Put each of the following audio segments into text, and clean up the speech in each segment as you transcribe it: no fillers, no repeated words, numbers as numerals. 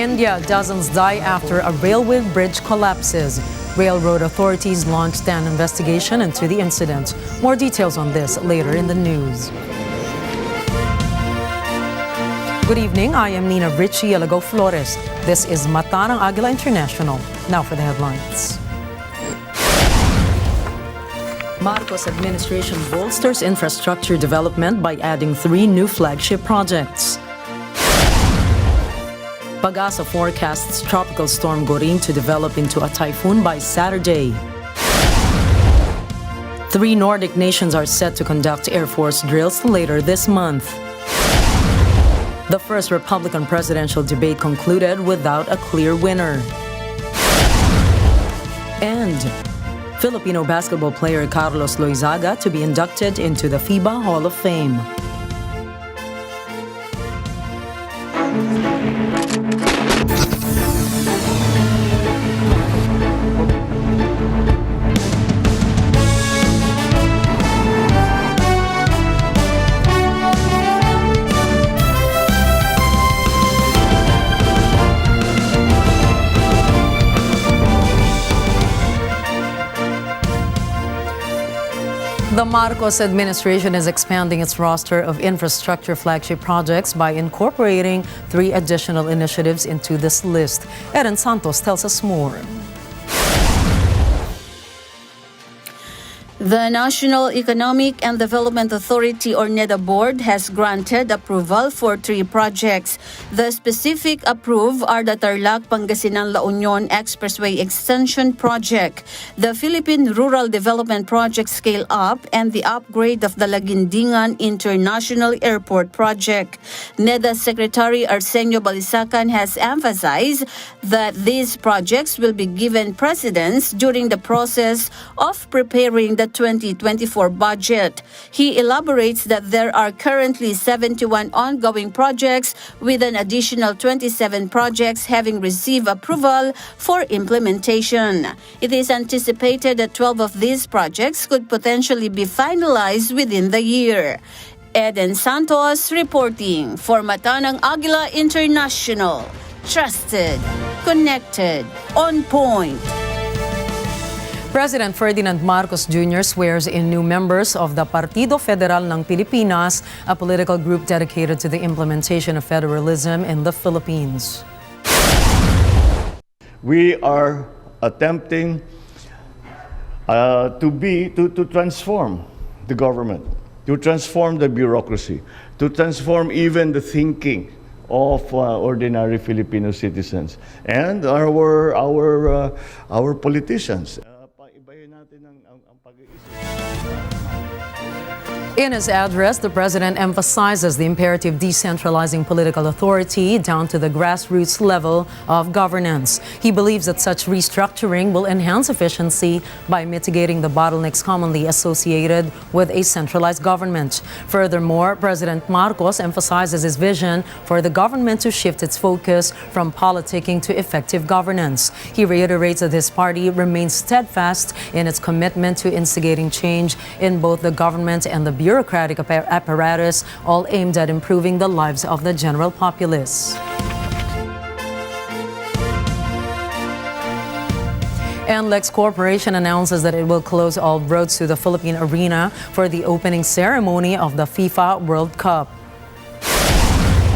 India, dozens die after a railway bridge collapses. Railroad authorities launched an investigation into the incident. More details on this later in the news. Good evening, I am Nina Richie Alago Flores. This is Mata ng Agila International. Now for the headlines. Marcos administration bolsters infrastructure development by adding 3 new flagship projects. Pag-asa forecasts tropical storm Goring to develop into a typhoon by Saturday. 3 Nordic nations are set to conduct Air Force drills later this month. The first Republican presidential debate concluded without a clear winner. And Filipino basketball player Carlos Loizaga to be inducted into the FIBA Hall of Fame. The Marcos administration is expanding its roster of infrastructure flagship projects by incorporating 3 additional initiatives into this list. Eden Santos tells us more. The National Economic and Development Authority or NEDA board has granted approval for 3 projects. The specific approved are the Tarlac-Pangasinan-La Union Expressway Extension Project, the Philippine Rural Development Project Scale Up, and the upgrade of the Laguindingan International Airport Project. NEDA Secretary Arsenio Balisacan has emphasized that these projects will be given precedence during the process of preparing the 2024 budget. He elaborates that there are currently 71 ongoing projects with an additional 27 projects having received approval for implementation. It is anticipated that 12 of these projects could potentially be finalized within the year. Eden Santos reporting for Mata ng Agila International. Trusted, connected, on point. President Ferdinand Marcos Jr. swears in new members of the Partido Federal ng Pilipinas, a political group dedicated to the implementation of federalism in the Philippines. We are attempting to transform the government, to transform the bureaucracy, to transform even the thinking of ordinary Filipino citizens and our politicians. In his address, the president emphasizes the imperative decentralizing political authority down to the grassroots level of governance. He believes that such restructuring will enhance efficiency by mitigating the bottlenecks commonly associated with a centralized government. Furthermore, President Marcos emphasizes his vision for the government to shift its focus from politicking to effective governance. He reiterates that his party remains steadfast in its commitment to instigating change in both the government and the bureaucratic apparatus, all aimed at improving the lives of the general populace. NLEX Corporation announces that it will close all roads to the Philippine Arena for the opening ceremony of the FIFA World Cup.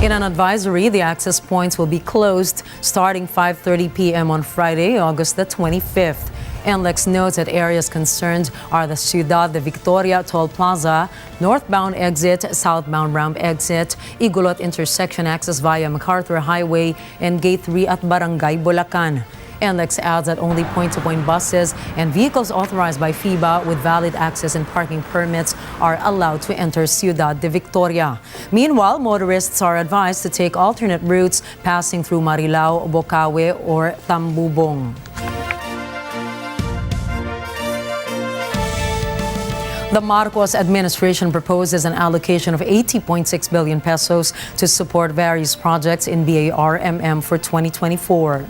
In an advisory, the access points will be closed starting 5:30 p.m. on Friday, August the 25th. NLEX notes that areas concerned are the Ciudad de Victoria Toll Plaza, northbound exit, southbound ramp exit, Igulot intersection access via MacArthur Highway, and Gate 3 at Barangay Bulacan. NLEX adds that only point-to-point buses and vehicles authorized by FIBA with valid access and parking permits are allowed to enter Ciudad de Victoria. Meanwhile, motorists are advised to take alternate routes passing through Marilao, Bocaue, or Tambubong. The Marcos administration proposes an allocation of 80.6 billion pesos to support various projects in BARMM for 2024.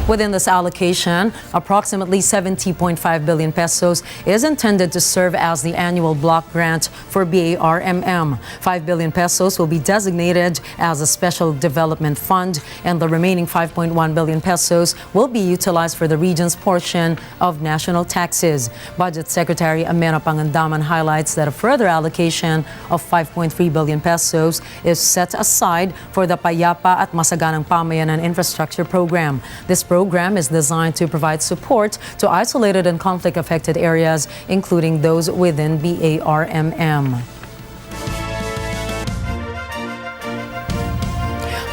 Within this allocation, approximately 70.5 billion pesos is intended to serve as the annual block grant for BARMM. 5 billion pesos will be designated as a special development fund, and the remaining 5.1 billion pesos will be utilized for the region's portion of national taxes. Budget Secretary Amena Pangandaman highlights that a further allocation of 5.3 billion pesos is set aside for the Payapa at Masaganang Pamayanan Infrastructure Program. This program is designed to provide support to isolated and conflict-affected areas, including those within BARMM.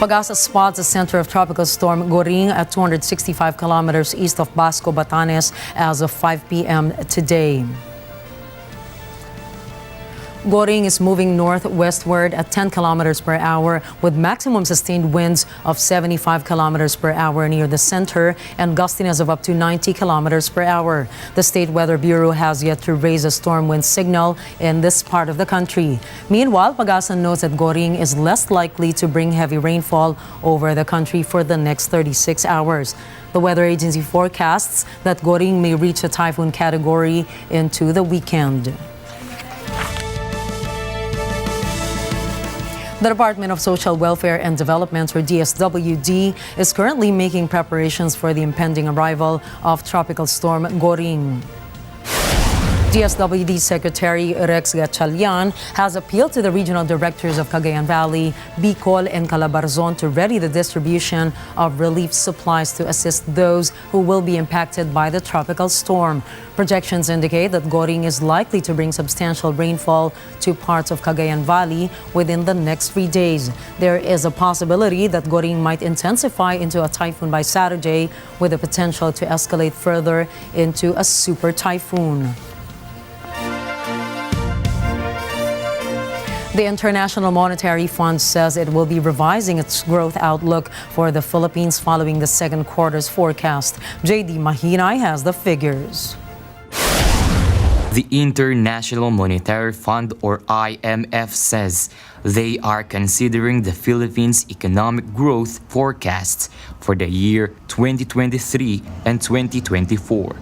Pag-asa spots the center of tropical storm Goring at 265 kilometers east of Basco, Batanes as of 5 p.m. today. Goring is moving northwestward at 10 kilometers per hour with maximum sustained winds of 75 kilometers per hour near the center and gustiness of up to 90 kilometers per hour. The State Weather Bureau has yet to raise a storm wind signal in this part of the country. Meanwhile, Pag-asa notes that Goring is less likely to bring heavy rainfall over the country for the next 36 hours. The weather agency forecasts that Goring may reach a typhoon category into the weekend. The Department of Social Welfare and Development, or DSWD, is currently making preparations for the impending arrival of Tropical Storm Goring. DSWD Secretary Rex Gatchalian has appealed to the regional directors of Cagayan Valley, Bicol, and Calabarzon to ready the distribution of relief supplies to assist those who will be impacted by the tropical storm. Projections indicate that Goring is likely to bring substantial rainfall to parts of Cagayan Valley within the next 3 days. There is a possibility that Goring might intensify into a typhoon by Saturday, with the potential to escalate further into a super typhoon. The International Monetary Fund says it will be revising its growth outlook for the Philippines following the second quarter's forecast. JD Mahinay has the figures. The International Monetary Fund, or IMF, says they are considering the Philippines' economic growth forecasts for the year 2023 and 2024.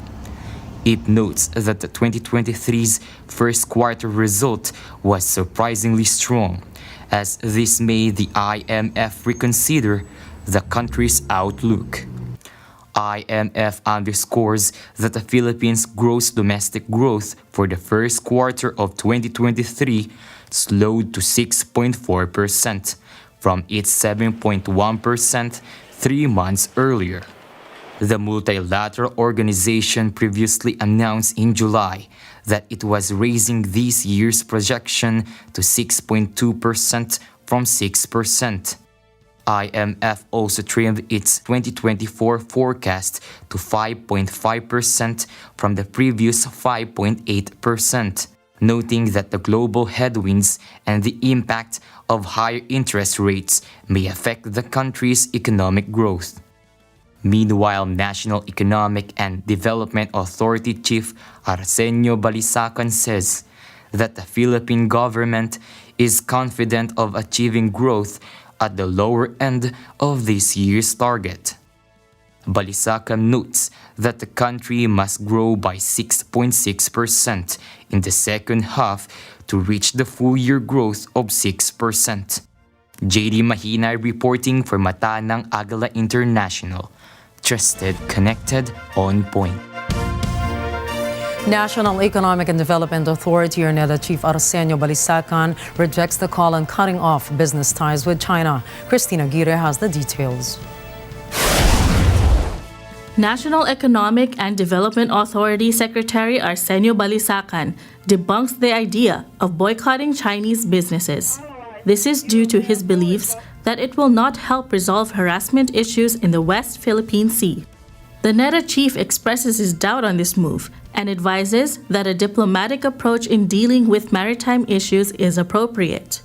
It notes that the 2023's first quarter result was surprisingly strong, as this made the IMF reconsider the country's outlook. IMF underscores that the Philippines' gross domestic growth for the first quarter of 2023 slowed to 6.4% from its 7.1% 3 months earlier. The multilateral organization previously announced in July that it was raising this year's projection to 6.2% from 6%. IMF also trimmed its 2024 forecast to 5.5% from the previous 5.8%, noting that the global headwinds and the impact of higher interest rates may affect the country's economic growth. Meanwhile, National Economic and Development Authority Chief Arsenio Balisacan says that the Philippine government is confident of achieving growth at the lower end of this year's target. Balisacan notes that the country must grow by 6.6% in the second half to reach the full-year growth of 6%. JD Mahinay reporting for Mata ng Agila International. Trusted, connected, on point. National Economic and Development Authority, or NEDA Chief Arsenio Balisacan, rejects the call on cutting off business ties with China. Christina Aguirre has the details. National Economic and Development Authority Secretary Arsenio Balisacan debunks the idea of boycotting Chinese businesses. This is due to his beliefs that it will not help resolve harassment issues in the West Philippine Sea. The NEDA chief expresses his doubt on this move and advises that a diplomatic approach in dealing with maritime issues is appropriate.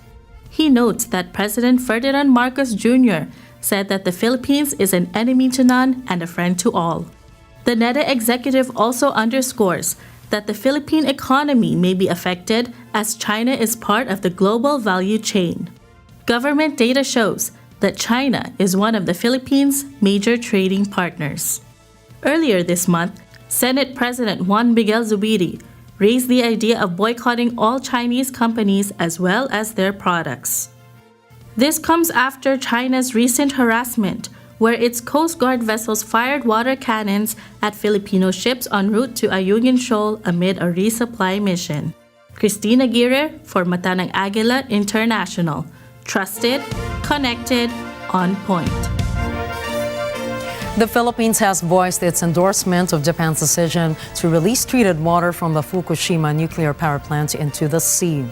He notes that President Ferdinand Marcos Jr. said that the Philippines is an enemy to none and a friend to all. The NEDA executive also underscores that the Philippine economy may be affected as China is part of the global value chain. Government data shows that China is one of the Philippines' major trading partners. Earlier this month, Senate President Juan Miguel Zubiri raised the idea of boycotting all Chinese companies as well as their products. This comes after China's recent harassment, where its Coast Guard vessels fired water cannons at Filipino ships en route to Ayungin Shoal amid a resupply mission. Christina Aguirre for Mata ng Agila International. Trusted, connected, on point. The Philippines has voiced its endorsement of Japan's decision to release treated water from the Fukushima nuclear power plant into the sea.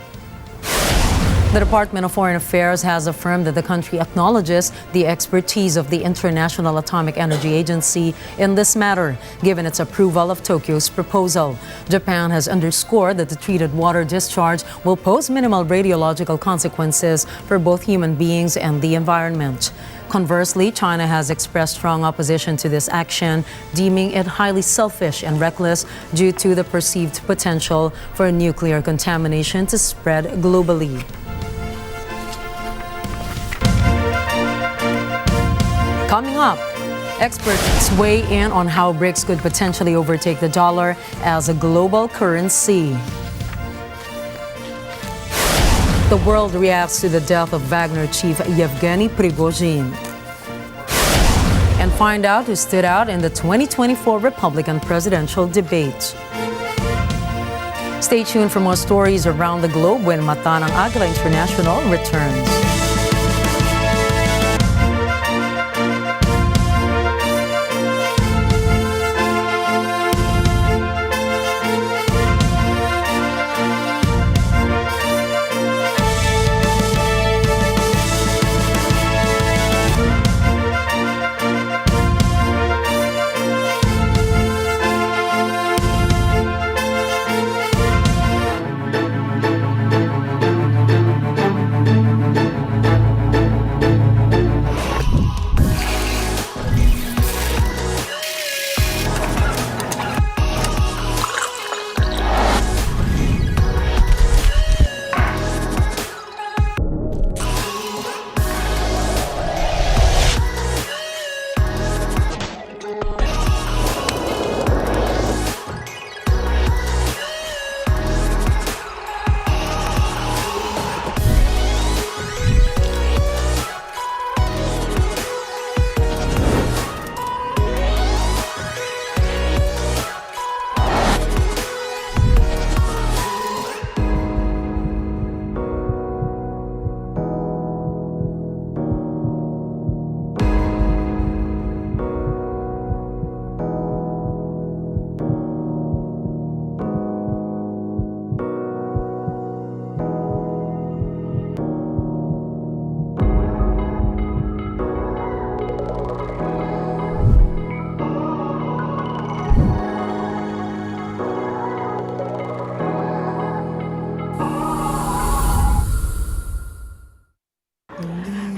The Department of Foreign Affairs has affirmed that the country acknowledges the expertise of the International Atomic Energy Agency in this matter, given its approval of Tokyo's proposal. Japan has underscored that the treated water discharge will pose minimal radiological consequences for both human beings and the environment. Conversely, China has expressed strong opposition to this action, deeming it highly selfish and reckless due to the perceived potential for nuclear contamination to spread globally. Coming up, experts weigh in on how BRICS could potentially overtake the dollar as a global currency. The world reacts to the death of Wagner chief Yevgeny Prigozhin. And find out who stood out in the 2024 Republican presidential debate. Stay tuned for more stories around the globe when Mata ng Agila International returns.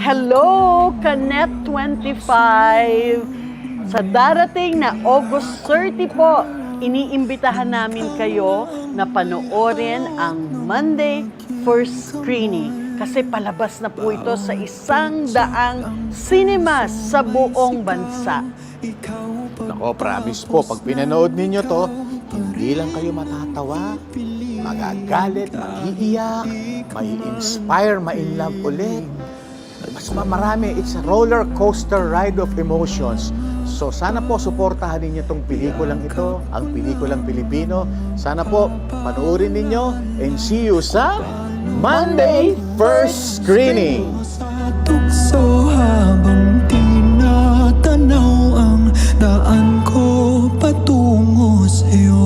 Hello, Kanet 25! Sa darating na August 30 po, iniimbitahan namin kayo na panoorin ang Monday First Screening kasi palabas na po ito sa 100 cinemas sa buong bansa. Nako, promise po, pag pinanood ninyo to, hindi lang kayo matatawa, magagalit, mag-iiyak, mai-inspire, ma-inlove ulit. Mas marami, it's a roller coaster ride of emotions. So sana po suportahan ninyo itong pelikulang ito, ang pelikulang Pilipino. Sana po panoorin ninyo and see you sa Monday First Screening. Tukso habang tinatanaw ang daan ko patungo sa'yo.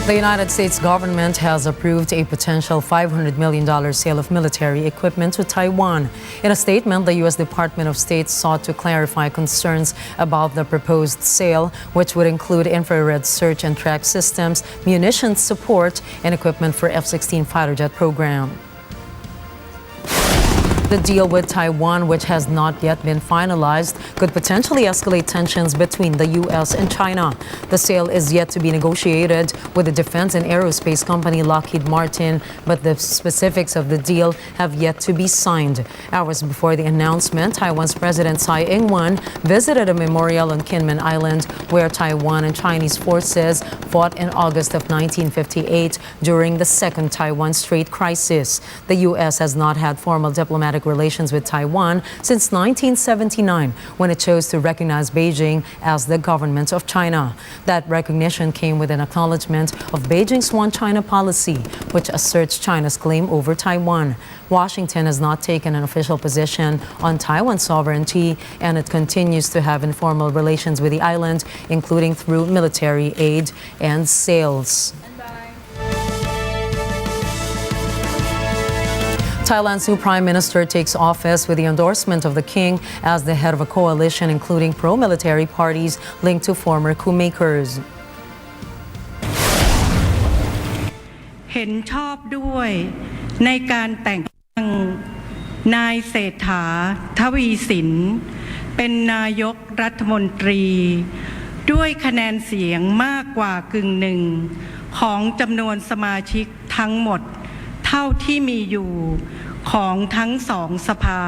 The United States government has approved a potential $500 million sale of military equipment to Taiwan. In a statement, the U.S. Department of State sought to clarify concerns about the proposed sale, which would include infrared search and track systems, munitions support, and equipment for F-16 fighter jet program. The deal with Taiwan, which has not yet been finalized, could potentially escalate tensions between the U.S. and China. The sale is yet to be negotiated with the defense and aerospace company Lockheed Martin, but the specifics of the deal have yet to be signed. Hours before the announcement, Taiwan's President Tsai Ing-wen visited a memorial on Kinmen Island where Taiwan and Chinese forces fought in August of 1958 during the Second Taiwan Strait crisis. The U.S. has not had formal diplomatic relations with Taiwan since 1979, when it chose to recognize Beijing as the government of China. That recognition came with an acknowledgement of Beijing's One China policy, which asserts China's claim over Taiwan. Washington has not taken an official position on Taiwan's sovereignty, and it continues to have informal relations with the island, including through military aid and sales. Thailand's new prime minister takes office with the endorsement of the king as the head of a coalition including pro-military parties linked to former coup makers. เห็นชอบด้วยในการแต่งตั้งนายเศรษฐาทวีสินเป็นนายกรัฐมนตรีด้วยคะแนนเสียงมากกว่ากึ่งหนึ่งของจำนวนสมาชิกทั้งหมดเท่าที่มีอยู่ของทั้งสองสภา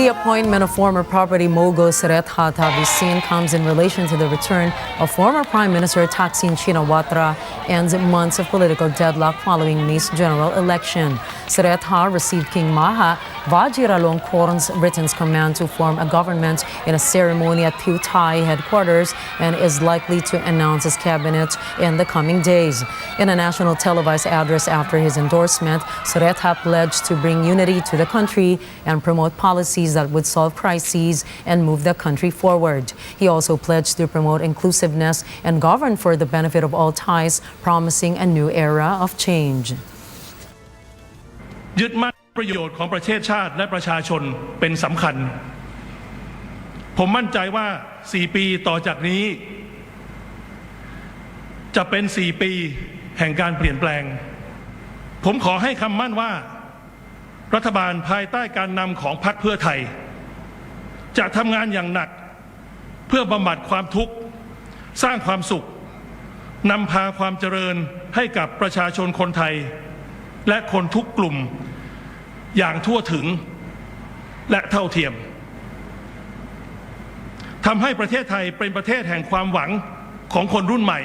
The appointment of former property mogul Srettha Thavisin comes in relation to the return of former Prime Minister Thaksin Shinawatra and months of political deadlock following May's general election. Srettha received King Maha Vajiralongkorn's written command to form a government in a ceremony at Pheu Thai headquarters and is likely to announce his cabinet in the coming days. In a national televised address after his endorsement, Srettha pledged to bring unity to the country and promote policies that would solve crises and move the country forward. He also pledged to promote inclusiveness and govern for the benefit of all Thais, promising a new era of change. ยึดมั่นประโยชน์ของประเทศชาติและประชาชนเป็นสำคัญผมมั่นใจว่า4 ปีต่อจากนี้จะเป็น4 ปีแห่งการเปลี่ยนแปลงผมขอให้คำมั่นว่ารัฐบาลภายใต้การนำของพรรคเพื่อไทยจะทำงานอย่างหนักเพื่อบำบัดความทุกข์สร้างความสุขนำพาความเจริญให้กับประชาชนคนไทยและคนทุกกลุ่มอย่างทั่วถึงและเท่าเทียมทำให้ประเทศไทยเป็นประเทศแห่งความหวังของคนรุ่นใหม่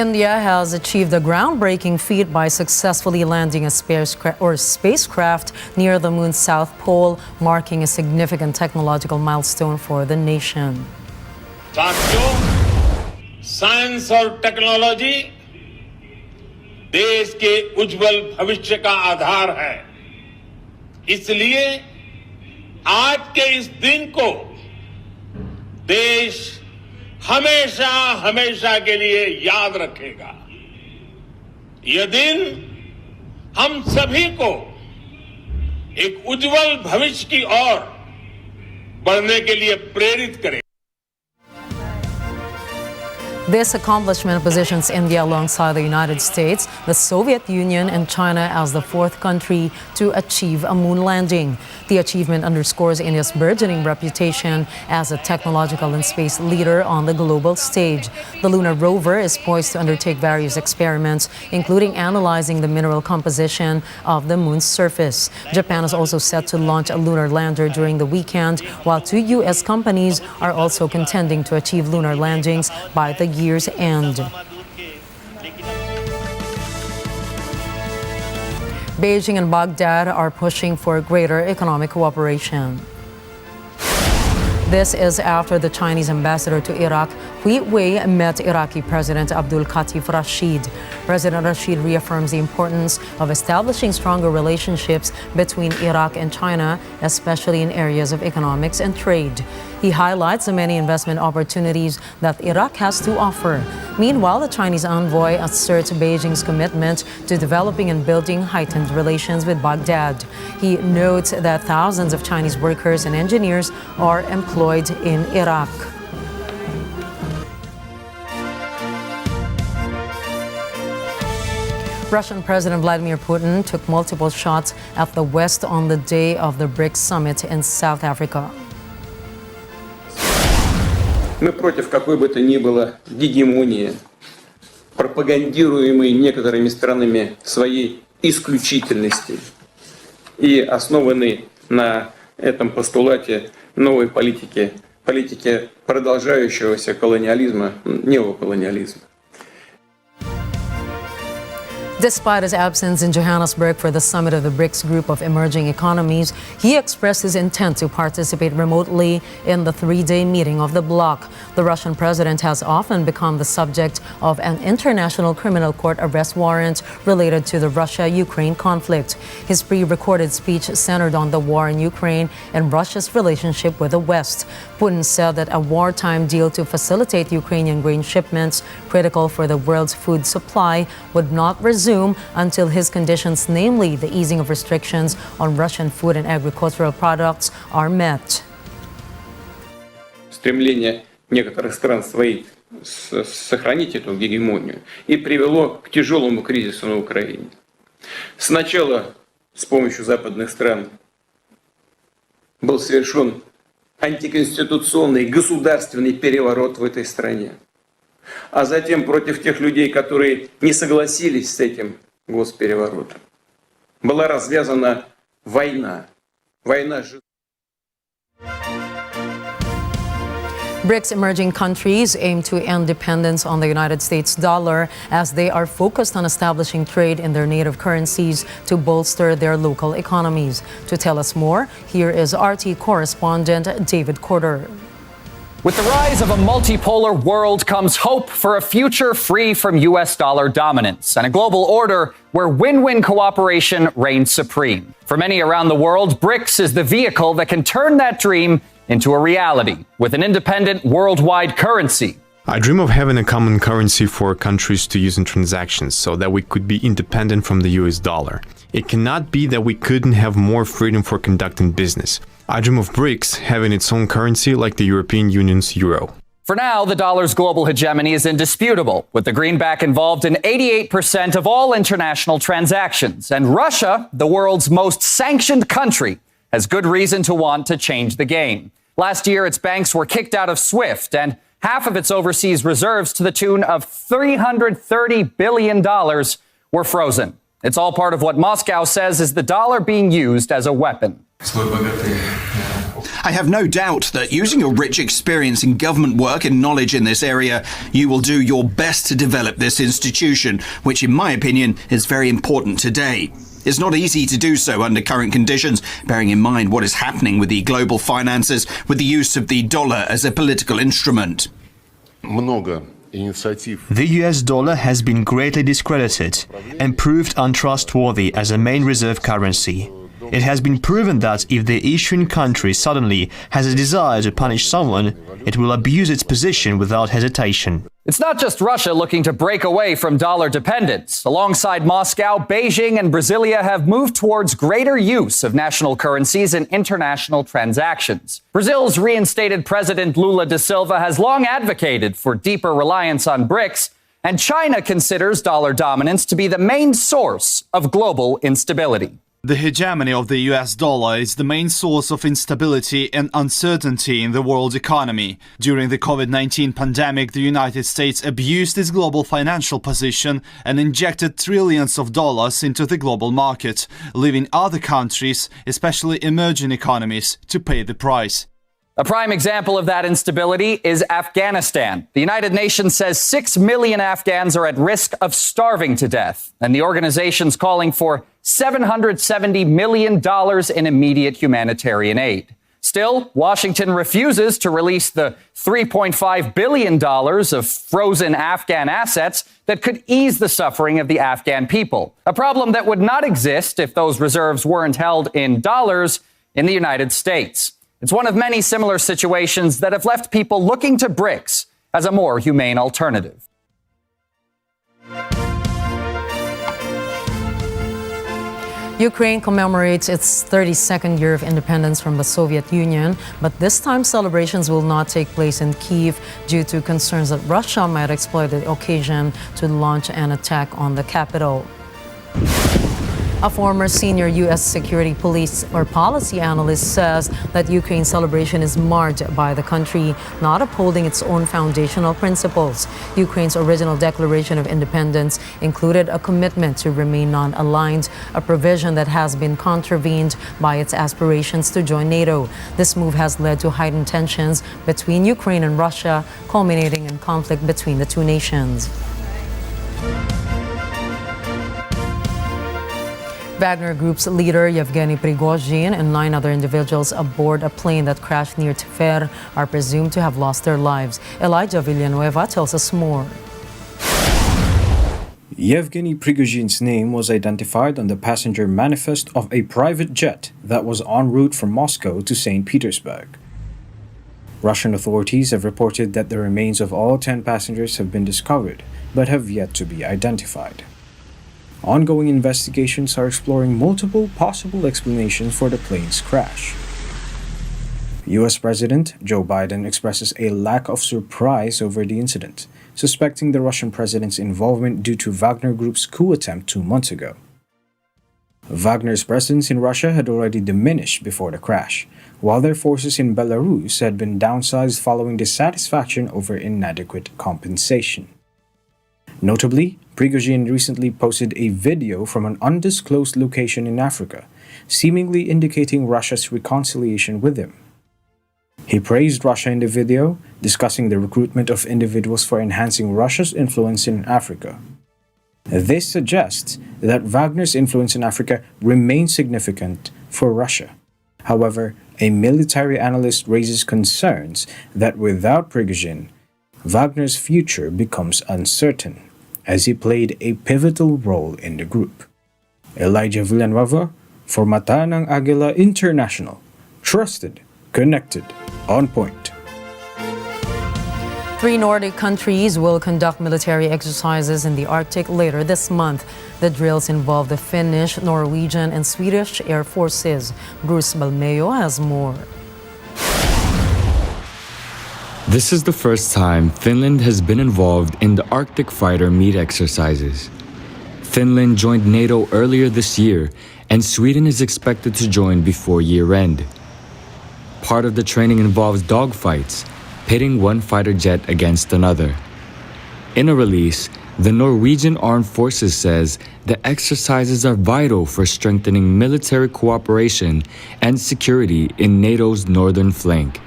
India has achieved a groundbreaking feat by successfully landing a spacecraft near the moon's south pole, marking a significant technological milestone for the nation. साथियों, science और technology देश के उज्जवल भविष्य का आधार है। इसलिए आज के इस दिन को देश हमेशा हमेशा के लिए याद रखेगा। यह दिन हम सभी को एक उज्जवल भविष्य की ओर बढ़ने के लिए प्रेरित करेगा। This accomplishment positions India alongside the United States, the Soviet Union, and China as the fourth country to achieve a moon landing. The achievement underscores India's burgeoning reputation as a technological and space leader on the global stage. The lunar rover is poised to undertake various experiments, including analyzing the mineral composition of the moon's surface. Japan is also set to launch a lunar lander during the weekend, while 2 U.S. companies are also contending to achieve lunar landings by the year's end. Beijing and Baghdad are pushing for greater economic cooperation. This is after the Chinese ambassador to Iraq, Hui Wei, met Iraqi President Abdul Qatif Rashid. President Rashid reaffirms the importance of establishing stronger relationships between Iraq and China, especially in areas of economics and trade. He highlights the many investment opportunities that Iraq has to offer. Meanwhile, the Chinese envoy asserts Beijing's commitment to developing and building heightened relations with Baghdad. He notes that thousands of Chinese workers and engineers are employed in Iraq. Russian President Vladimir Putin took multiple shots at the West on the day of the BRICS summit in South Africa. Мы против какой бы то ни было гегемонии, пропагандируемой некоторыми странами своей исключительности и основанной на этом постулате новой политики продолжающегося колониализма, неоколониализма. Despite his absence in Johannesburg for the summit of the BRICS group of emerging economies, he expressed his intent to participate remotely in the three-day meeting of the bloc. The Russian president has often become the subject of an international criminal court arrest warrant related to the Russia-Ukraine conflict. His pre-recorded speech centered on the war in Ukraine and Russia's relationship with the West. Putin said that a wartime deal to facilitate Ukrainian grain shipments, critical for the world's food supply, would not resume until his conditions, namely the easing of restrictions on Russian food and agricultural products, are met. Стремление некоторых стран своих сохранить эту гегемонию и привело к тяжелому кризису на Украине. Сначала с помощью западных стран был совершен антиконституционный государственный переворот в этой стране. А затем против тех людей, которые не согласились с этим госпереворотом, была развязана война. BRICS emerging countries aim to end dependence on the United States dollar as they are focused on establishing trade in their native currencies to bolster their local economies. To tell us more, here is RT correspondent David Corder. With the rise of a multipolar world comes hope for a future free from U.S. dollar dominance and a global order where win-win cooperation reigns supreme. For many around the world, BRICS is the vehicle that can turn that dream into a reality with an independent worldwide currency. I dream of having a common currency for countries to use in transactions so that we could be independent from the US dollar. It cannot be that we couldn't have more freedom for conducting business. I dream of BRICS having its own currency like the European Union's euro. For now, the dollar's global hegemony is indisputable, with the greenback involved in 88% of all international transactions. And Russia, the world's most sanctioned country, has good reason to want to change the game. Last year, its banks were kicked out of SWIFT, and half of its overseas reserves to the tune of $330 billion were frozen. It's all part of what Moscow says is the dollar being used as a weapon. I have no doubt that using your rich experience in government work and knowledge in this area, you will do your best to develop this institution, which in my opinion is very important today. It's not easy to do so under current conditions, bearing in mind what is happening with the global finances with the use of the dollar as a political instrument. The US dollar has been greatly discredited and proved untrustworthy as a main reserve currency. It has been proven that if the issuing country suddenly has a desire to punish someone, it will abuse its position without hesitation. It's not just Russia looking to break away from dollar dependence. Alongside Moscow, Beijing and Brasilia have moved towards greater use of national currencies in international transactions. Brazil's reinstated President Lula da Silva has long advocated for deeper reliance on BRICS, and China considers dollar dominance to be the main source of global instability. The hegemony of the US dollar is the main source of instability and uncertainty in the world economy. During the COVID-19 pandemic, the United States abused its global financial position and injected trillions of dollars into the global market, leaving other countries, especially emerging economies, to pay the price. A prime example of that instability is Afghanistan. The United Nations says 6 million Afghans are at risk of starving to death, and the organization's calling for $770 million in immediate humanitarian aid. Still, Washington refuses to release the $3.5 billion of frozen Afghan assets that could ease the suffering of the Afghan people, a problem that would not exist if those reserves weren't held in dollars in the United States. It's one of many similar situations that have left people looking to BRICS as a more humane alternative. Ukraine commemorates its 32nd year of independence from the Soviet Union, but this time celebrations will not take place in Kyiv due to concerns that Russia might exploit the occasion to launch an attack on the capital. A former senior U.S. security police or policy analyst says that Ukraine's celebration is marred by the country not upholding its own foundational principles. Ukraine's original Declaration of Independence included a commitment to remain non-aligned, a provision that has been contravened by its aspirations to join NATO. This move has led to heightened tensions between Ukraine and Russia, culminating in conflict between the two nations. Wagner Group's leader Yevgeny Prigozhin and 9 other individuals aboard a plane that crashed near Tver are presumed to have lost their lives. Elijah Villanueva tells us more. Yevgeny Prigozhin's name was identified on the passenger manifest of a private jet that was en route from Moscow to St. Petersburg. Russian authorities have reported that the remains of all 10 passengers have been discovered, but have yet to be identified. Ongoing investigations are exploring multiple possible explanations for the plane's crash. U.S. President Joe Biden expresses a lack of surprise over the incident, suspecting the Russian president's involvement due to Wagner Group's coup attempt 2 months ago. Wagner's presence in Russia had already diminished before the crash, while their forces in Belarus had been downsized following dissatisfaction over inadequate compensation. Notably, Prigozhin recently posted a video from an undisclosed location in Africa, seemingly indicating Russia's reconciliation with him. He praised Russia in the video, discussing the recruitment of individuals for enhancing Russia's influence in Africa. This suggests that Wagner's influence in Africa remains significant for Russia. However, a military analyst raises concerns that without Prigozhin, Wagner's future becomes uncertain, as he played a pivotal role in the group. Elijah Villanueva for Mata ng Agila International. Trusted, connected, on point. 3 Nordic countries will conduct military exercises in the Arctic later this month. The drills involve the Finnish, Norwegian, and Swedish Air Forces. Bruce Balmeo has more. This is the first time Finland has been involved in the Arctic fighter meet exercises. Finland joined NATO earlier this year, and Sweden is expected to join before year-end. Part of the training involves dogfights, pitting one fighter jet against another. In a release, the Norwegian Armed Forces says the exercises are vital for strengthening military cooperation and security in NATO's northern flank.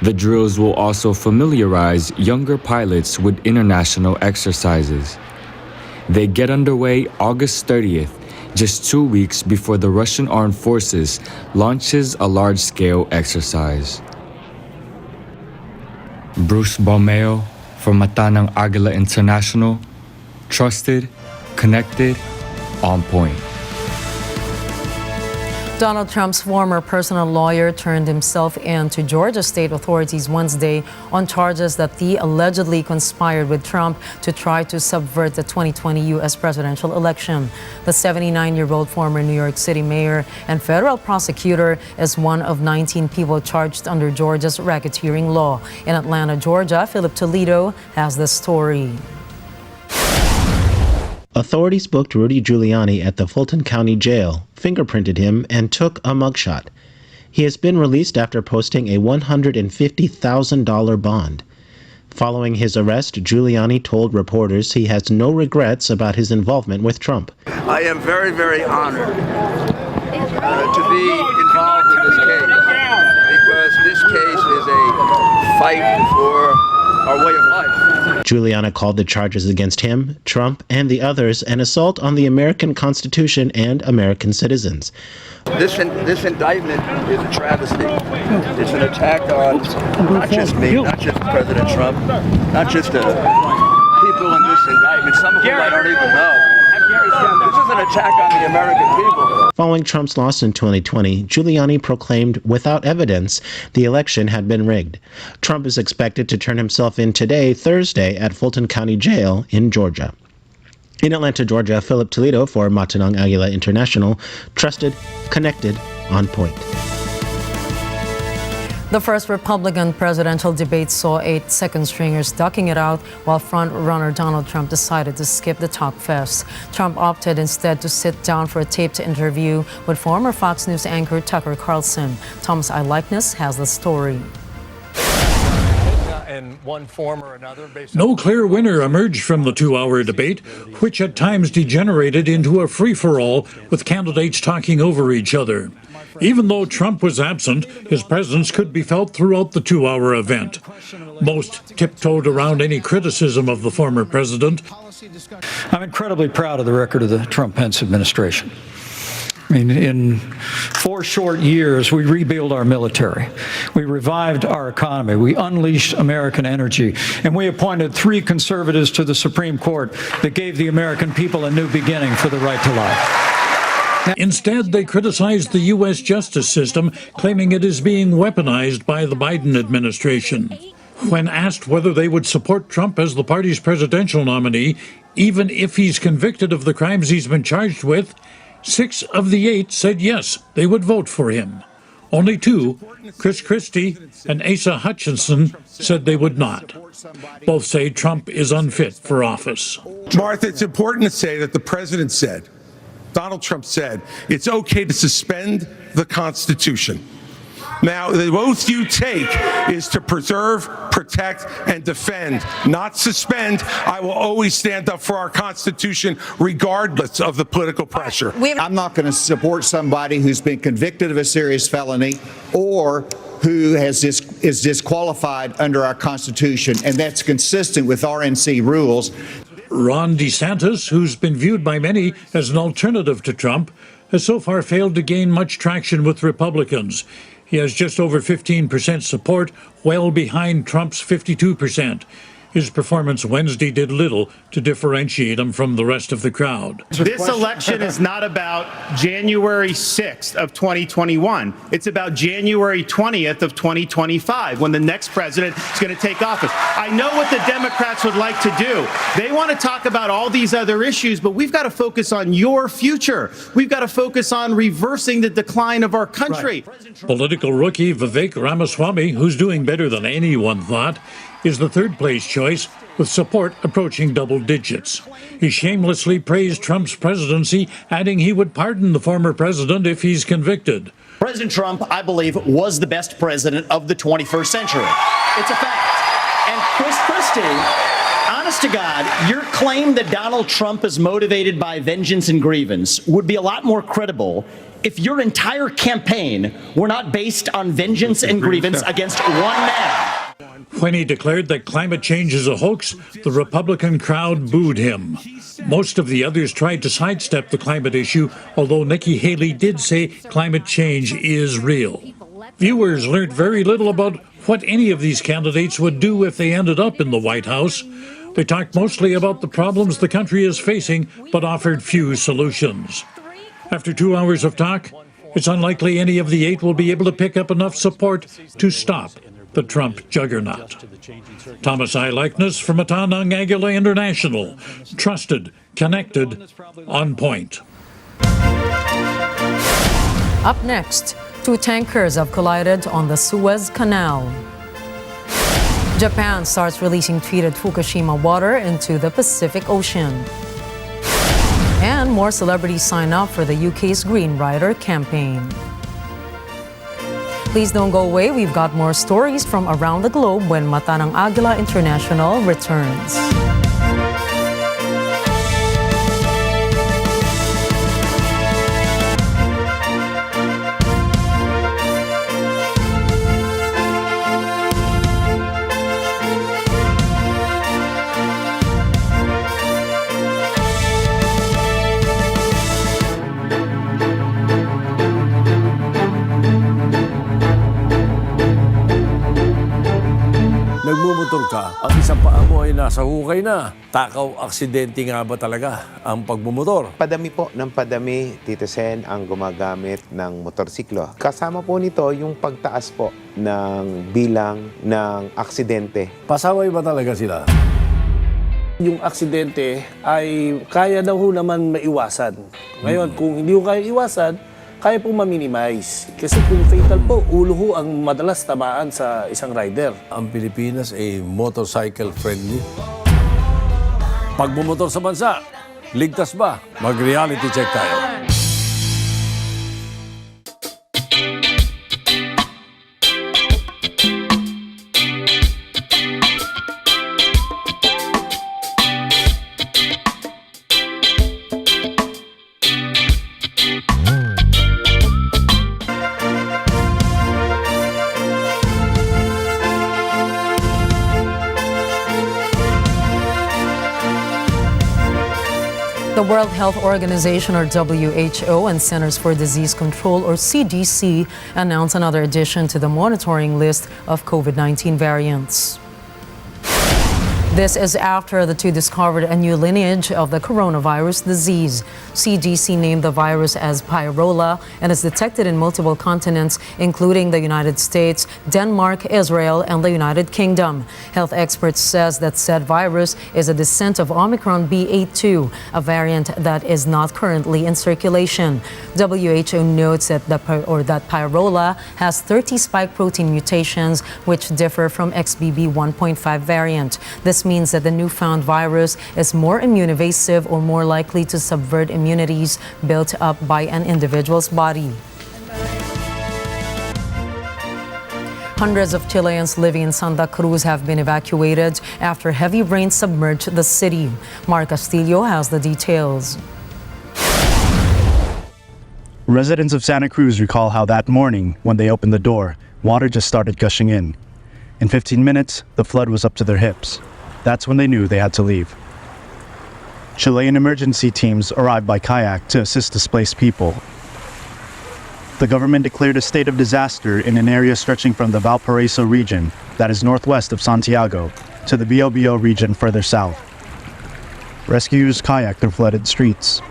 The drills will also familiarize younger pilots with international exercises. They get underway August 30th, just 2 weeks before the Russian Armed Forces launches a large-scale exercise. Bruce Balmeo for Mata ng Agila International. Trusted, connected, on point. Donald Trump's former personal lawyer turned himself in to Georgia state authorities Wednesday on charges that he allegedly conspired with Trump to try to subvert the 2020 U.S. presidential election. The 79-year-old former New York City mayor and federal prosecutor is one of 19 people charged under Georgia's racketeering law. In Atlanta, Georgia, Philip Toledo has the story. Authorities booked Rudy Giuliani at the Fulton County Jail, fingerprinted him, and took a mugshot. He has been released after posting a $150,000 bond. Following his arrest, Giuliani told reporters he has no regrets about his involvement with Trump. I am very, very honored to be involved in this case, because this case is a fight for our way of life. Giuliani called the charges against him, Trump, and the others an assault on the American Constitution and American citizens. This indictment is a travesty. It's an attack on not just me, not just President Trump, not just the people in this indictment, some of whom I don't even know. This is an attack on the American people. Following Trump's loss in 2020, Giuliani proclaimed without evidence the election had been rigged. Trump is expected to turn himself in today, Thursday, at Fulton County Jail in Georgia. In Atlanta, Georgia, Philip Toledo for Mata ng Agila International. Trusted, connected, on point. The first Republican presidential debate saw 8 second stringers ducking it out, while front-runner Donald Trump decided to skip the talk fest. Trump opted instead to sit down for a taped interview with former Fox News anchor Tucker Carlson. Thomas I. Likeness has the story. In one form or another, no clear winner emerged from the 2-hour debate, which at times degenerated into a free-for-all with candidates talking over each other. Even though Trump was absent, his presence could be felt throughout the 2-hour event. Most tiptoed around any criticism of the former president. I'm incredibly proud of the record of the Trump-Pence administration. I mean, in 4 short years, we rebuilt our military. We revived our economy. We unleashed American energy. And we appointed 3 conservatives to the Supreme Court that gave the American people a new beginning for the right to life. Instead, they criticized the U.S. justice system, claiming it is being weaponized by the Biden administration. When asked whether they would support Trump as the party's presidential nominee, even if he's convicted of the crimes he's been charged with, 6 of the 8 said yes, they would vote for him. Only 2, Chris Christie and Asa Hutchinson, said they would not. Both say Trump is unfit for office. Martha, it's important to say that the president said, Donald Trump said, it's okay to suspend the Constitution. Now, the oath you take is to preserve, protect, and defend, not suspend. I will always stand up for our Constitution, regardless of the political pressure. I'm not going to support somebody who's been convicted of a serious felony or who is disqualified under our Constitution, and that's consistent with RNC rules. Ron DeSantis, who's been viewed by many as an alternative to Trump, has so far failed to gain much traction with Republicans. He has just over 15% support, well behind Trump's 52%. His performance Wednesday did little to differentiate him from the rest of the crowd. This election is not about January 6th of 2021. It's about January 20th of 2025, when the next president is going to take office. I know what the Democrats would like to do. They want to talk about all these other issues, but we've got to focus on your future. We've got to focus on reversing the decline of our country. Right. Political rookie Vivek Ramaswamy, who's doing better than anyone thought, is the third-place choice, with support approaching double digits. He shamelessly praised Trump's presidency, adding he would pardon the former president if he's convicted. President Trump, I believe, was the best president of the 21st century. It's a fact. And Chris Christie, honest to God, your claim that Donald Trump is motivated by vengeance and grievance would be a lot more credible if your entire campaign were not based on vengeance and grievance against one man. When he declared that climate change is a hoax, the Republican crowd booed him. Most of the others tried to sidestep the climate issue, although Nikki Haley did say climate change is real. Viewers learned very little about what any of these candidates would do if they ended up in the White House. They talked mostly about the problems the country is facing, but offered few solutions. After 2 hours of talk, it's unlikely any of the 8 will be able to pick up enough support to stop the Trump juggernaut. Thomas I. Likeness from Atanang Agila International. Trusted, connected, on point. Up next, 2 tankers have collided on the Suez Canal. Japan starts releasing treated Fukushima water into the Pacific Ocean. And more celebrities sign up for the UK's Green Rider campaign. Please don't go away. We've got more stories from around the globe when Mata ng Agila International returns. Nagmumotor ka, ang isang paa mo ay nasa hukay na. Takaw, aksidente nga ba talaga ang pagmumotor? Padami po ng padami, Tito Sen, ang gumagamit ng motorsiklo. Kasama po nito yung pagtaas po ng bilang ng aksidente. Pasaway ba talaga sila? Yung aksidente ay kaya daw naman maiwasan. Ngayon, kung hindi ko kaya iwasan, kaya pong ma-minimize. Kasi kung fatal po, ulo ho ang madalas tamaan sa isang rider. Ang Pilipinas ay motorcycle friendly. Pagbumotor sa bansa, ligtas ba? Mag-reality check tayo. The World Health Organization, or WHO, and Centers for Disease Control, or CDC, announced another addition to the monitoring list of COVID-19 variants. This is after the two discovered a new lineage of the coronavirus disease. CDC named the virus as Pirola and is detected in multiple continents, including the United States, Denmark, Israel, and the United Kingdom. Health experts says that said virus is a descent of Omicron BA.2, a variant that is not currently in circulation. WHO notes that that Pirola has 30 spike protein mutations, which differ from XBB 1.5 variant. This means that the newfound virus is more immune-evasive or more likely to subvert immunities built up by an individual's body. Hundreds of Chileans living in Santa Cruz have been evacuated after heavy rain submerged the city. Mark Castillo has the details. Residents of Santa Cruz recall how that morning, when they opened the door, water just started gushing in. In 15 minutes, the flood was up to their hips. That's when they knew they had to leave. Chilean emergency teams arrived by kayak to assist displaced people. The government declared a state of disaster in an area stretching from the Valparaiso region, that is northwest of Santiago, to the Biobío region further south. Rescuers kayak through flooded streets.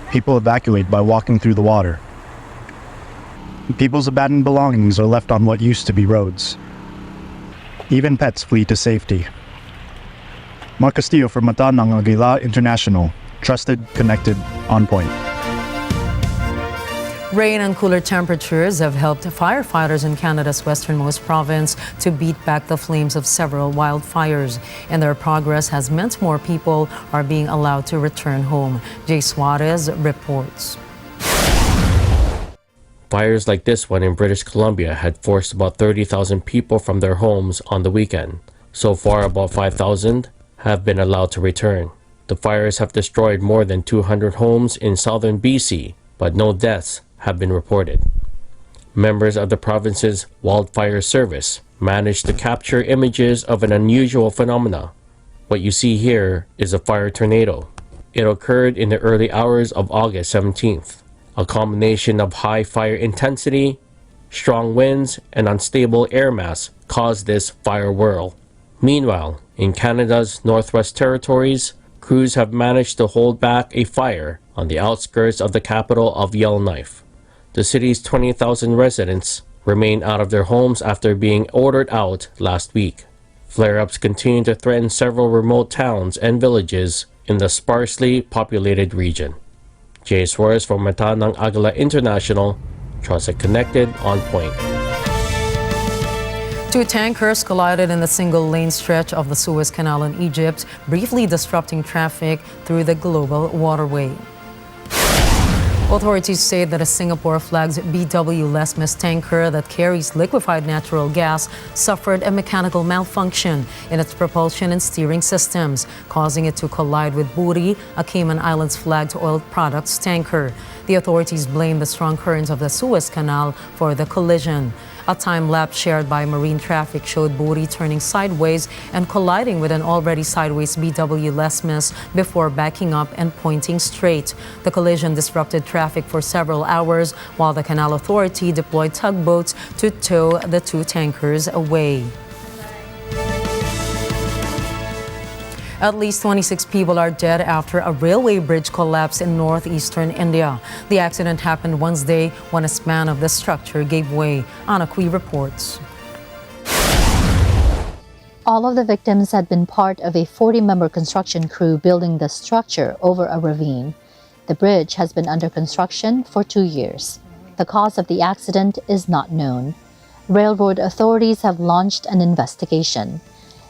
People evacuate by walking through the water. People's abandoned belongings are left on what used to be roads. Even pets flee to safety. Mark Castillo for Mata ng Agila International. Trusted, connected, on point. Rain and cooler temperatures have helped firefighters in Canada's westernmost province to beat back the flames of several wildfires. And their progress has meant more people are being allowed to return home. Jay Suarez reports. Fires like this one in British Columbia had forced about 30,000 people from their homes on the weekend. So far, about 5,000 have been allowed to return. The fires have destroyed more than 200 homes in southern BC, but no deaths have been reported. Members of the province's wildfire service managed to capture images of an unusual phenomena. What you see here is a fire tornado. It occurred in the early hours of August 17th. A combination of high fire intensity, strong winds, and unstable air mass caused this fire whirl. Meanwhile, in Canada's Northwest Territories, crews have managed to hold back a fire on the outskirts of the capital of Yellowknife. The city's 20,000 residents remain out of their homes after being ordered out last week. Flare-ups continue to threaten several remote towns and villages in the sparsely populated region. Jay Suarez from Mata ng Agila International, Trusted, Connected, on point. Two tankers collided in the single-lane stretch of the Suez Canal in Egypt, briefly disrupting traffic through the global waterway. Authorities say that a Singapore-flagged BW Lesmes tanker that carries liquefied natural gas suffered a mechanical malfunction in its propulsion and steering systems, causing it to collide with Buri, a Cayman Islands-flagged oil products tanker. The authorities blame the strong currents of the Suez Canal for the collision. A time-lapse shared by marine traffic showed Buri turning sideways and colliding with an already sideways BW Lesmes before backing up and pointing straight. The collision disrupted traffic for several hours while the Canal Authority deployed tugboats to tow the two tankers away. At least 26 people are dead after a railway bridge collapsed in northeastern India. The accident happened Wednesday when a span of the structure gave way. Anna Kui reports. All of the victims had been part of a 40-member construction crew building the structure over a ravine. The bridge has been under construction for 2 years. The cause of the accident is not known. Railroad authorities have launched an investigation.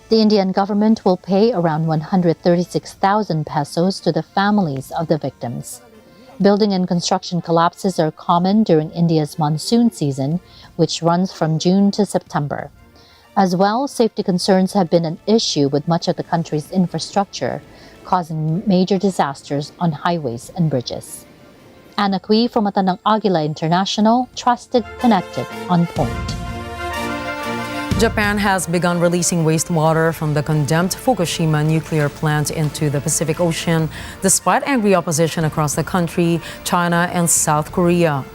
The Indian government will pay around 136,000 pesos to the families of the victims. Building and construction collapses are common during India's monsoon season, which runs from June to September. As well, safety concerns have been an issue with much of the country's infrastructure, causing major disasters on highways and bridges. Anna Cui from Agila International, trusted, connected, on point. Japan has begun releasing wastewater from the condemned Fukushima nuclear plant into the Pacific Ocean, despite angry opposition across the country, China, and South Korea.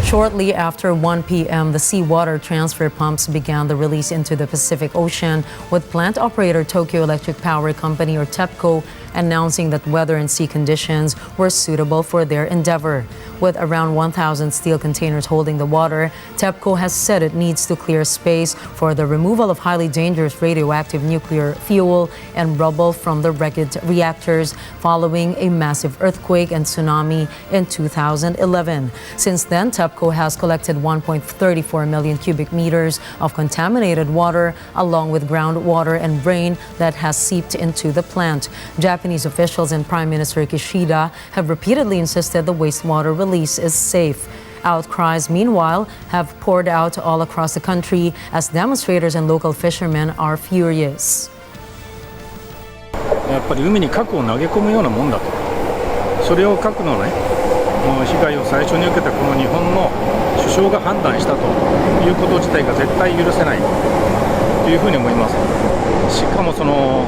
Shortly after 1 p.m., the seawater transfer pumps began the release into the Pacific Ocean, with plant operator Tokyo Electric Power Company, or TEPCO, announcing that weather and sea conditions were suitable for their endeavor. With around 1,000 steel containers holding the water, TEPCO has said it needs to clear space for the removal of highly dangerous radioactive nuclear fuel and rubble from the wrecked reactors following a massive earthquake and tsunami in 2011. Since then, TEPCO has collected 1.34 million cubic meters of contaminated water, along with groundwater and rain that has seeped into the plant. Japanese officials and Prime Minister Kishida have repeatedly insisted the wastewater release is safe. Outcries, meanwhile, have poured out all across the country as demonstrators and local fishermen are furious. やっぱり海に核を投げ込むようなもんだと。それを核のね、被害を最初に受けたこの日本の首相が判断したということ自体が絶対許せないというふうに思います。しかもその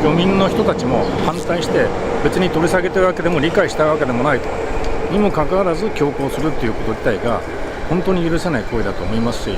漁民の人たちも反対して別に取り下げてるわけでも理解したわけでもないとにもかかわらず強行するということ自体が本当に許せない行為だと思いますし。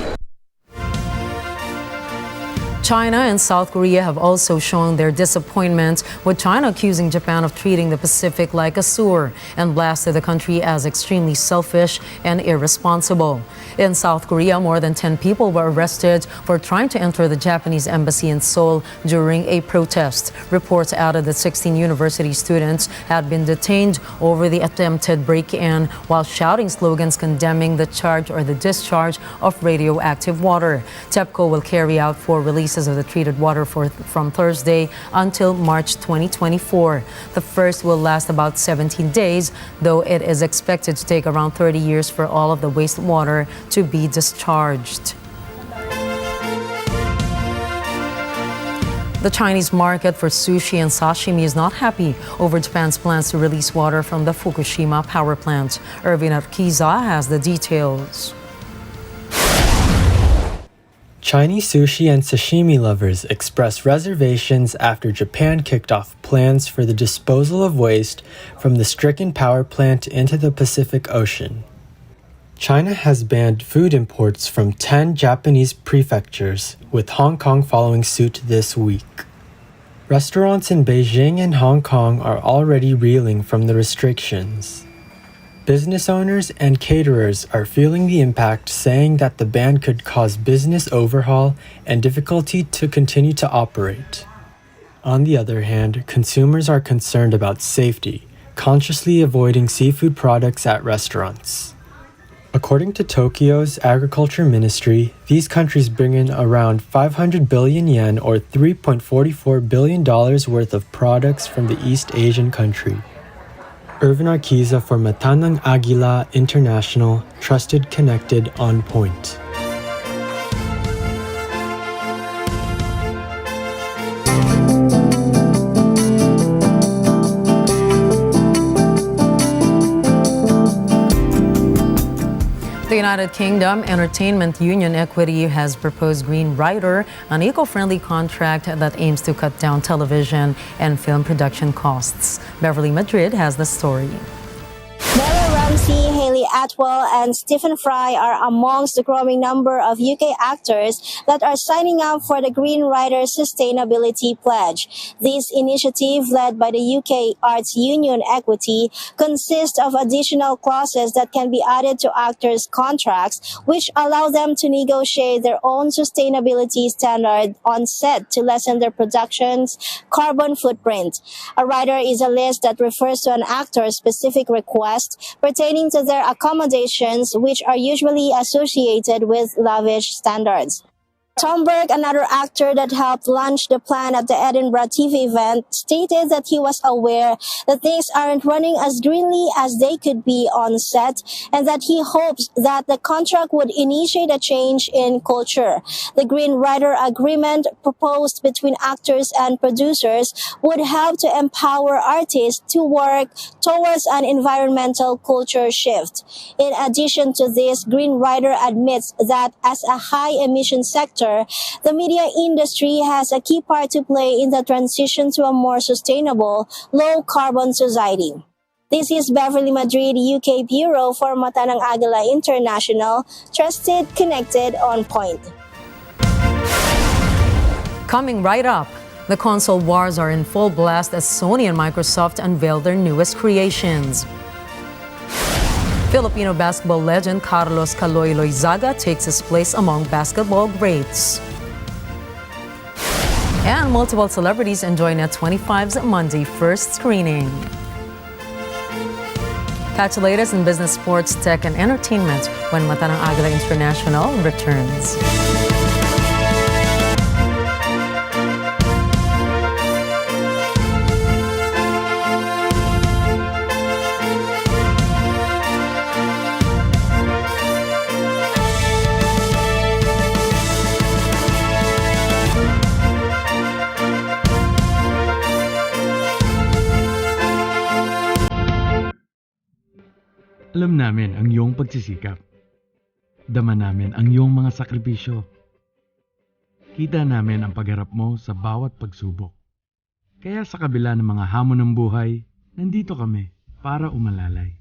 China and South Korea have also shown their disappointment, with China accusing Japan of treating the Pacific like a sewer and blasted the country as extremely selfish and irresponsible. In South Korea, more than 10 people were arrested for trying to enter the Japanese embassy in Seoul during a protest. Reports added that 16 university students had been detained over the attempted break-in while shouting slogans condemning the charge or the discharge of radioactive water. TEPCO will carry out 4 releases of the treated water from Thursday until March 2024. The first will last about 17 days, though it is expected to take around 30 years for all of the wastewater to be discharged. The Chinese market for sushi and sashimi is not happy over Japan's plans to release water from the Fukushima power plant. Irvin Arquiza has the details. Chinese sushi and sashimi lovers expressed reservations after Japan kicked off plans for the disposal of waste from the stricken power plant into the Pacific Ocean. China has banned food imports from 10 Japanese prefectures, with Hong Kong following suit this week. Restaurants in Beijing and Hong Kong are already reeling from the restrictions. Business owners and caterers are feeling the impact, saying that the ban could cause business overhaul and difficulty to continue to operate. On the other hand, consumers are concerned about safety, consciously avoiding seafood products at restaurants. According to Tokyo's Agriculture Ministry, these countries bring in around 500 billion yen or $3.44 billion worth of products from the East Asian country. Irvin Arquiza for Agila International, trusted, connected, on point. The United Kingdom Entertainment Union Equity has proposed Green Rider, an eco-friendly contract that aims to cut down television and film production costs. Beverly Madrid has the story. Bella Ramsey, Hayley Atwell and Stephen Fry are amongst the growing number of UK actors that are signing up for the Green Rider Sustainability Pledge. This initiative, led by the UK Arts Union Equity, consists of additional clauses that can be added to actors' contracts, which allow them to negotiate their own sustainability standard on set to lessen their production's carbon footprint. A rider is a list that refers to an actor's specific request pertaining to their accommodations, which are usually associated with lavish standards. Tom Burke, another actor that helped launch the plan at the Edinburgh TV event, stated that he was aware that things aren't running as greenly as they could be on set, and that he hopes that the contract would initiate a change in culture. The Green Rider Agreement proposed between actors and producers would help to empower artists to work towards an environmental culture shift. In addition to this, Green Rider admits that as a high-emission sector, the media industry has a key part to play in the transition to a more sustainable, low-carbon society. This is Beverly Madrid, UK Bureau for Mata ng Agila International, trusted, connected, on point. Coming right up, the console wars are in full blast as Sony and Microsoft unveil their newest creations. Filipino basketball legend Carlos Kaloy Loizaga takes his place among basketball greats. And multiple celebrities enjoy Net25's Monday first screening. Catch the latest in business, sports, tech, and entertainment when Mata ng Agila International returns. Alam namin ang iyong pagsisikap. Dama namin ang iyong mga sakripisyo. Kita namin ang pagharap mo sa bawat pagsubok. Kaya sa kabila ng mga hamon ng buhay, nandito kami para umalalay.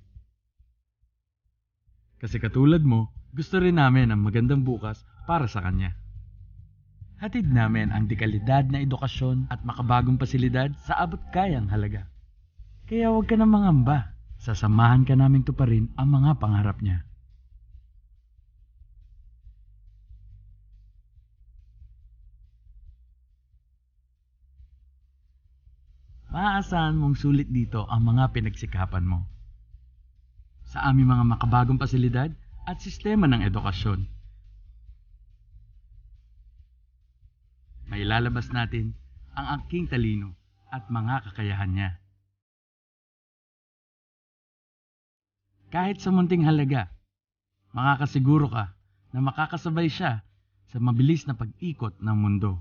Kasi katulad mo, gusto rin namin ang magandang bukas para sa kanya. Hatid namin ang dekalidad na edukasyon at makabagong pasilidad sa abot kayang halaga. Kaya huwag ka na mangamba. Sasamahan ka namin tuparin ang mga pangarap niya. Maaasahan mong sulit dito ang mga pinagsikapan mo. Sa aming mga makabagong pasilidad at sistema ng edukasyon. Mailalabas natin ang aking talino at mga kakayahan niya. Kahit sa munting halaga, makakasiguro ka na makakasabay siya sa mabilis na pag-ikot ng mundo.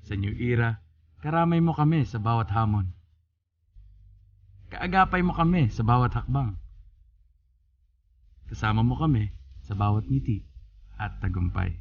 Sa new era, karamay mo kami sa bawat hamon. Kaagapay mo kami sa bawat hakbang. Kasama mo kami sa bawat ngiti at tagumpay.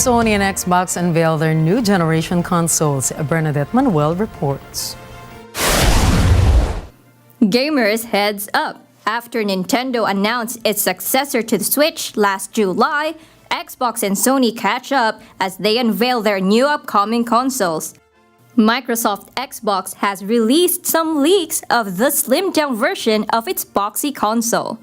Sony and Xbox unveil their new generation consoles. Bernadette Manuel reports. Gamers, heads up! After Nintendo announced its successor to the Switch last July, Xbox and Sony catch up as they unveil their new upcoming consoles. Microsoft Xbox has released some leaks of the slimmed-down version of its boxy console.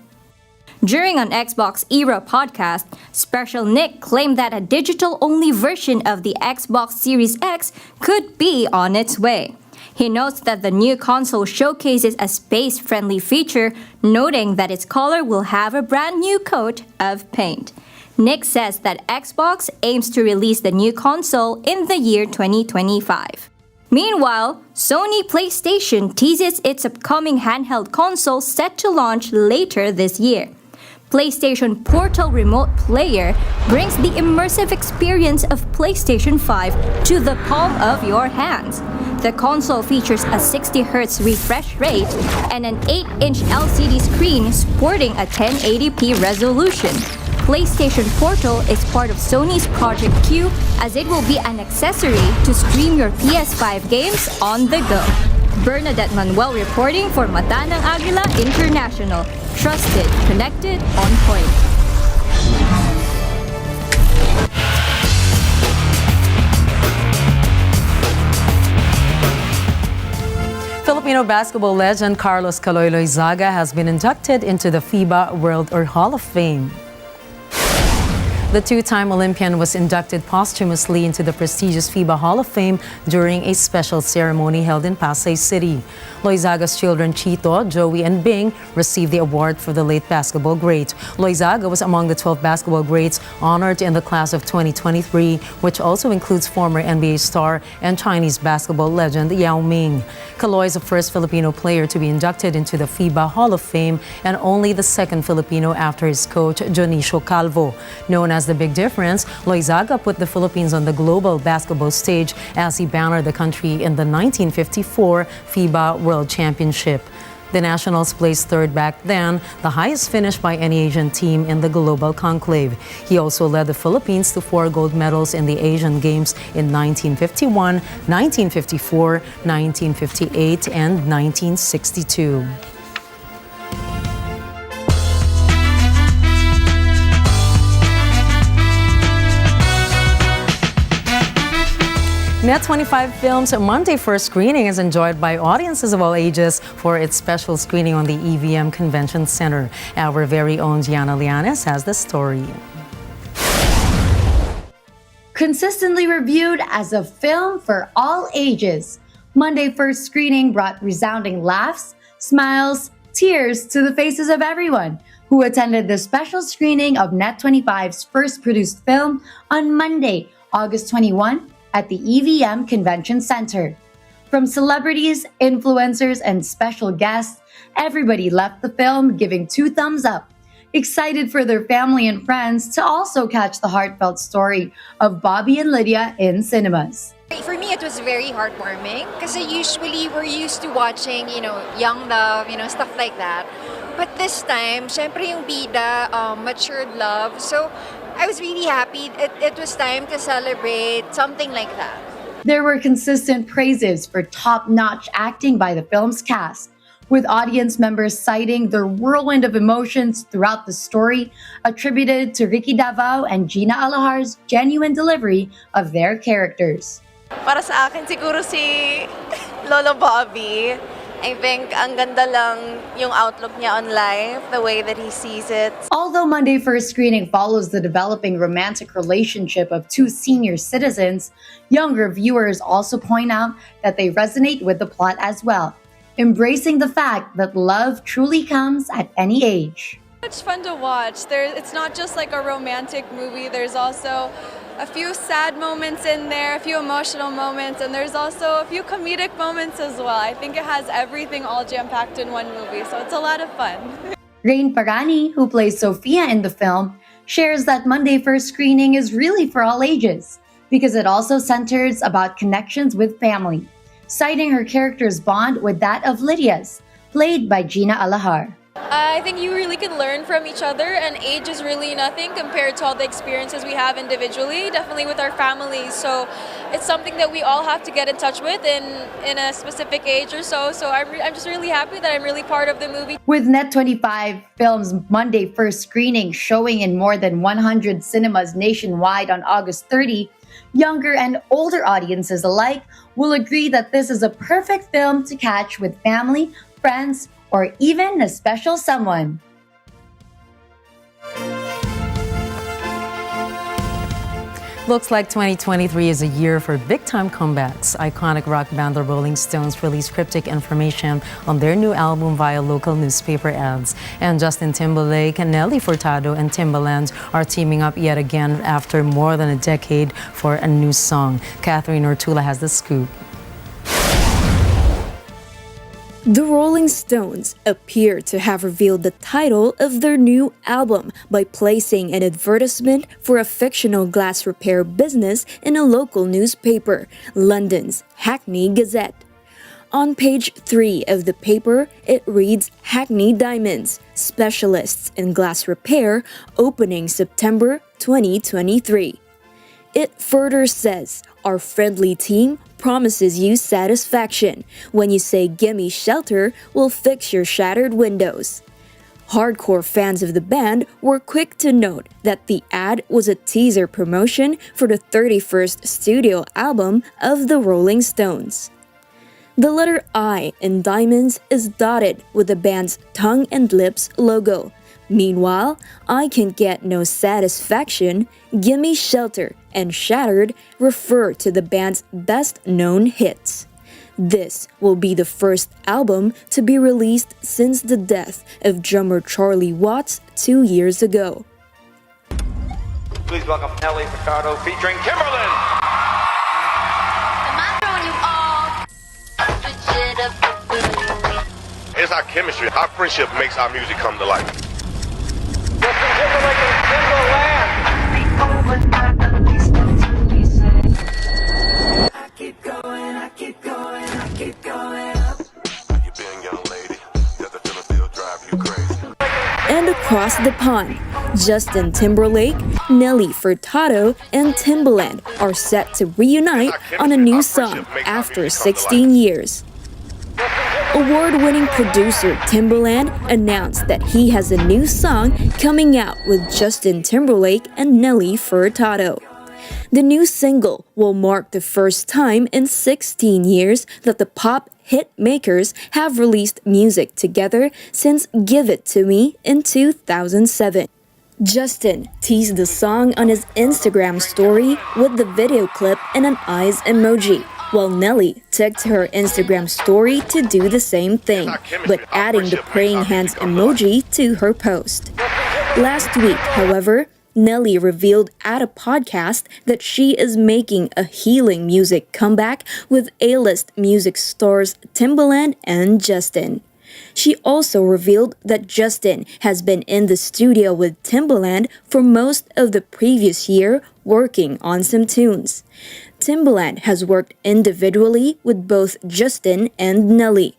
During an Xbox Era podcast, Special Nick claimed that a digital-only version of the Xbox Series X could be on its way. He notes that the new console showcases a space-friendly feature, noting that its color will have a brand new coat of paint. Nick says that Xbox aims to release the new console in the year 2025. Meanwhile, Sony PlayStation teases its upcoming handheld console set to launch later this year. PlayStation Portal Remote Player brings the immersive experience of PlayStation 5 to the palm of your hands. The console features a 60Hz refresh rate and an 8-inch LCD screen sporting a 1080p resolution. PlayStation Portal is part of Sony's Project Q as it will be an accessory to stream your PS5 games on the go. Bernadette Manuel reporting for Mata ng Agila International. Trusted, connected, on point. Filipino basketball legend Carlos Caloy Zaga has been inducted into the FIBA World Hall of Fame. The two-time Olympian was inducted posthumously into the prestigious FIBA Hall of Fame during a special ceremony held in Pasay City. Loizaga's children Chito, Joey, and Bing received the award for the late basketball great. Loizaga was among the 12 basketball greats honored in the class of 2023, which also includes former NBA star and Chinese basketball legend Yao Ming. Caloy is the first Filipino player to be inducted into the FIBA Hall of Fame and only the second Filipino after his coach Dionisio Calvo. Known as the Big Difference, Loizaga put the Philippines on the global basketball stage as he bannered the country in the 1954 FIBA World Championship. The Nationals placed third back then, the highest finish by any Asian team in the global conclave. He also led the Philippines to 4 gold medals in the Asian Games in 1951, 1954, 1958, and 1962. Net 25 Films' Monday first screening is enjoyed by audiences of all ages for its special screening on the EVM Convention Center. Our very own Gianna Lianes has the story. Consistently reviewed as a film for all ages, Monday first screening brought resounding laughs, smiles, tears to the faces of everyone who attended the special screening of Net 25's first produced film on Monday, August 21, at the EVM Convention Center. From celebrities, influencers, and special guests, everybody left the film giving 2 thumbs up, excited for their family and friends to also catch the heartfelt story of Bobby and Lydia in cinemas. For me, it was very heartwarming because usually we're used to watching, young love, stuff like that. But this time, syempre yung bida, matured love. So I was really happy. It was time to celebrate something like that. There were consistent praises for top-notch acting by the film's cast, with audience members citing their whirlwind of emotions throughout the story, attributed to Ricky Davao and Gina Alajar's genuine delivery of their characters. Para sa akin, siguro si Lolo Bobby. I think ang ganda lang yung outlook niya on life, the way that he sees it. Although Monday first screening follows the developing romantic relationship of 2 senior citizens, younger viewers also point out that they resonate with the plot as well, embracing the fact that love truly comes at any age. It's fun to watch. It's not just like a romantic movie. There's also a few sad moments in there, a few emotional moments, and there's also a few comedic moments as well. I think it has everything all jam-packed in one movie, so it's a lot of fun. Raine Parani, who plays Sophia in the film, shares that Monday first screening is really for all ages because it also centers about connections with family, citing her character's bond with that of Lydia's, played by Gina Alajar. I think you really can learn from each other, and age is really nothing compared to all the experiences we have individually, definitely with our families. So it's something that we all have to get in touch with in a specific age or so. So I'm just really happy that I'm really part of the movie. With Net 25 Films' Monday first screening showing in more than 100 cinemas nationwide on August 30, younger and older audiences alike will agree that this is a perfect film to catch with family, friends, or even a special someone. Looks like 2023 is a year for big-time comebacks. Iconic rock band The Rolling Stones released cryptic information on their new album via local newspaper ads. And Justin Timberlake, Nelly Furtado, and Timbaland are teaming up yet again after more than a decade for a new song. Catherine Ortula has the scoop. The Rolling Stones appear to have revealed the title of their new album by placing an advertisement for a fictional glass repair business in a local newspaper, London's Hackney Gazette. On page 3 of the paper, it reads Hackney Diamonds, specialists in glass repair, opening September 2023. It further says, our friendly team promises you satisfaction. When you say gimme shelter, we'll fix your shattered windows. Hardcore fans of the band were quick to note that the ad was a teaser promotion for the 31st studio album of the Rolling Stones. The letter I in Diamonds is dotted with the band's tongue and lips logo. Meanwhile, I Can Get No Satisfaction, Gimme Shelter, and Shattered refer to the band's best-known hits. This will be the first album to be released since the death of drummer Charlie Watts 2 years ago. Please welcome Nelly Furtado featuring Timberland. It's our chemistry. Our friendship makes our music come to life. And across the pond, Justin Timberlake, Nelly Furtado, and Timbaland are set to reunite on a new song after 16 years. Award-winning producer Timbaland announced that he has a new song coming out with Justin Timberlake and Nelly Furtado. The new single will mark the first time in 16 years that the pop hit makers have released music together since Give It To Me in 2007. Justin teased the song on his Instagram story with the video clip and an eyes emoji, while Nelly took to her Instagram story to do the same thing, but adding the praying hands emoji to her post. Last week, however, Nelly revealed at a podcast that she is making a healing music comeback with A-list music stars Timbaland and Justin. She also revealed that Justin has been in the studio with Timbaland for most of the previous year working on some tunes. Timbaland has worked individually with both Justin and Nelly.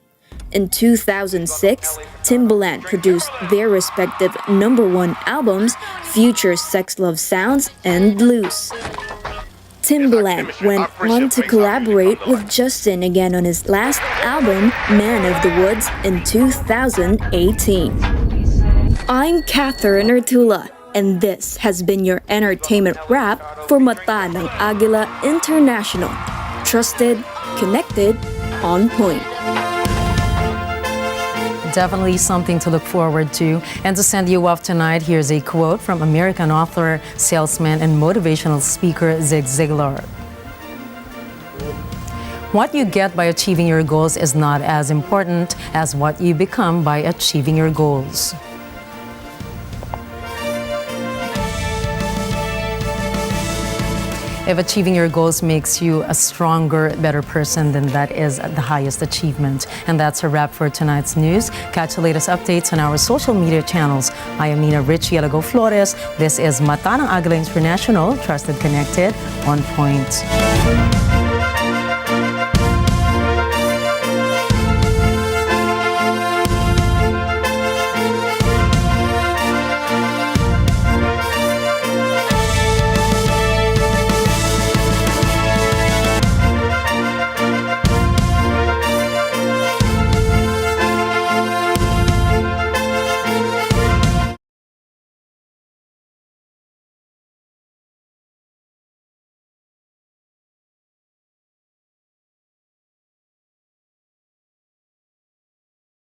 In 2006, Timbaland produced their respective #1 albums, Future Sex Love Sounds and Loose. Timbaland went on to collaborate with Justin again on his last album, Man of the Woods, in 2018. I'm Catherine Ertula, and this has been your entertainment wrap for Mata ng Agila International. Trusted, connected, on point. Definitely something to look forward to. And to send you off tonight, here's a quote from American author, salesman, and motivational speaker Zig Ziglar. What you get by achieving your goals is not as important as what you become by achieving your goals. If achieving your goals makes you a stronger, better person, then that is the highest achievement. And that's a wrap for tonight's news. Catch the latest updates on our social media channels. I am Nina Richie Alago Flores. This is Mata ng Agila International, Trusted, Connected, on point.